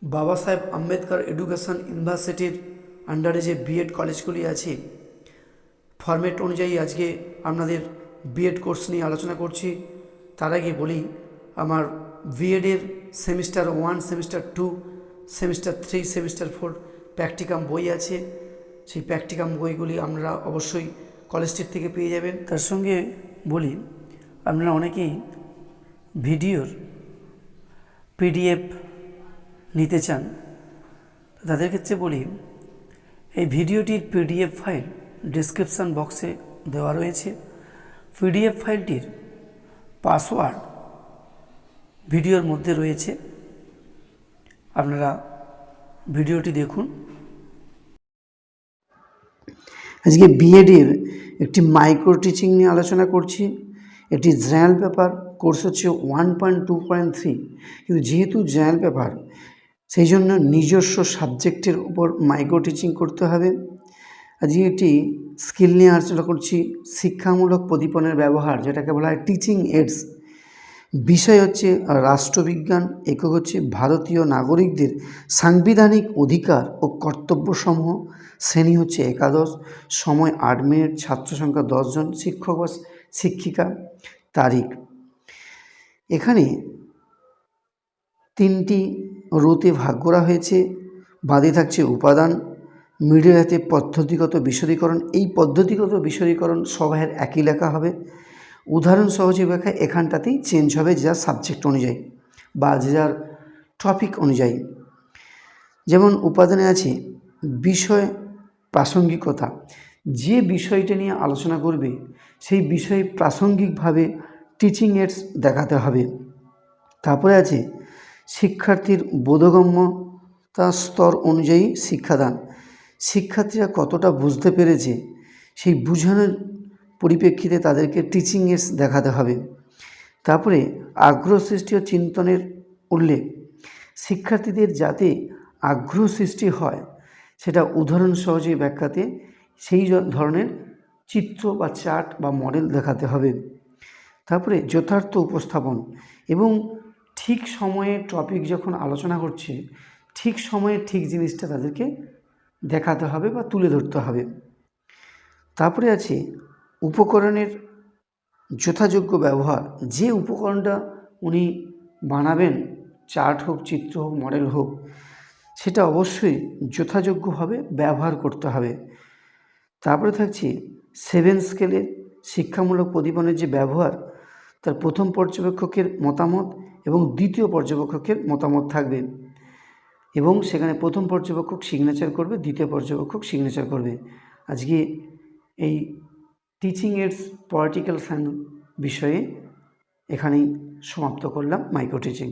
বাবা সাহেব আম্বেদকর এডুকেশন ইউনিভার্সিটির আন্ডারে যে বিএড কলেজগুলি আছে, ফরম্যাট অনুযায়ী আজকে আপনাদের বিএড কোর্স নিয়ে আলোচনা করছি। তার আগে বলি, আমার বিএডের semester 1, semester 2, semester 3, semester 4 practicum বই আছে। সেই প্র্যাকটিকাম বইগুলি আপনারা অবশ্যই কলেজটির থেকে পেয়ে যাবেন। তার সঙ্গে বলি, আপনারা অনেকেই ভিডিওর পিডিএফ নিতে চান, তাদের ক্ষেত্রে বলি, এই ভিডিওটির পিডিএফ ফাইল ডেসক্রিপশান বক্সে দেওয়া রয়েছে। পিডিএফ ফাইলটির পাসওয়ার্ড ভিডিওর মধ্যে রয়েছে, আপনারা ভিডিওটি দেখুন। আজকে বিএডের একটি মাইক্রো টিচিং নিয়ে আলোচনা করছি। এটি জেনারেল পেপার, কোর্স হচ্ছে 1.2.3, কিন্তু যেহেতু জেনারেল পেপার সেই জন্য নিজস্ব সাবজেক্টের উপর মাইক্রো টিচিং করতে হবে। আজকে একটি স্কিল নিয়ে আলোচনা করছি, শিক্ষামূলক প্রদীপনের ব্যবহার, যেটাকে বলা হয় টিচিং এইডস। বিষয় হচ্ছে রাষ্ট্রবিজ্ঞান, একক হচ্ছে ভারতীয় নাগরিকদের সাংবিধানিক অধিকার ও কর্তব্যসমূহ, শ্রেণী হচ্ছে একাদশ, সময় 8 মিনিট, ছাত্র সংখ্যা 10 জন, শিক্ষক বা শিক্ষিকা, তারিখ। এখানে 3টি রোতে ভাগ করা হয়েছে। বাদে থাকছে উপাদান, মিডিল হাতে পদ্ধতিগত বিশদীকরণ। এই পদ্ধতিগত বিশদীকরণ সবাইয়ের একই লেখা হবে। উদাহরণ সহজে ব্যাখ্যা এখানটাতেই চেঞ্জ হবে, যার সাবজেক্ট অনুযায়ী বা যার টপিক অনুযায়ী। যেমন উপাদানে আছে বিষয় প্রাসঙ্গিকতা, যে বিষয়টা নিয়ে আলোচনা করবে সেই বিষয়ে প্রাসঙ্গিকভাবে টিচিং এইডস দেখাতে হবে। তারপরে আছে শিক্ষার্থীর বোধগম্যতা স্তর অনুযায়ী শিক্ষাদান, শিক্ষার্থীরা কতটা বুঝতে পেরেছে সেই বোঝানোর পরিপ্রেক্ষিতে তাদেরকে টিচিং এইডস দেখাতে হবে। তারপরে আগ্রহ সৃষ্টি ও চিন্তনের উল্লেখ, শিক্ষার্থীদের যাতে আগ্রহ সৃষ্টি হয় সেটা উদাহরণ সহজে ব্যাখ্যাতে সেই ধরনের চিত্র বা চার্ট বা মডেল দেখাতে হবে। তারপরে যথার্থ উপস্থাপন এবং ঠিক সময়ে টপিক যখন আলোচনা করছে ঠিক সময়ে ঠিক জিনিসটা তাদেরকে দেখাতে হবে বা তুলে ধরতে হবে। তারপরে আছে উপকরণের যথাযোগ্য ব্যবহার, যে উপকরণটা উনি বানাবেন, চার্ট হোক, চিত্র হোক, মডেল হোক, সেটা অবশ্যই যথাযোগ্যভাবে ব্যবহার করতে হবে। তারপরে থাকছে 7 স্কেলের শিক্ষামূলক প্রদীপনের যে ব্যবহার, তার প্রথম পর্যবেক্ষকের মতামত এবং দ্বিতীয় পর্যবেক্ষকের মতামত থাকবে, এবং সেখানে প্রথম পর্যবেক্ষক সিগনেচার করবে, দ্বিতীয় পর্যবেক্ষক সিগনেচার করবে। আজকে এই টিচিং এইডস পলিটিক্যাল সায়েন্স বিষয়ে এখানেই সমাপ্ত করলাম মাইক্রো টিচিং।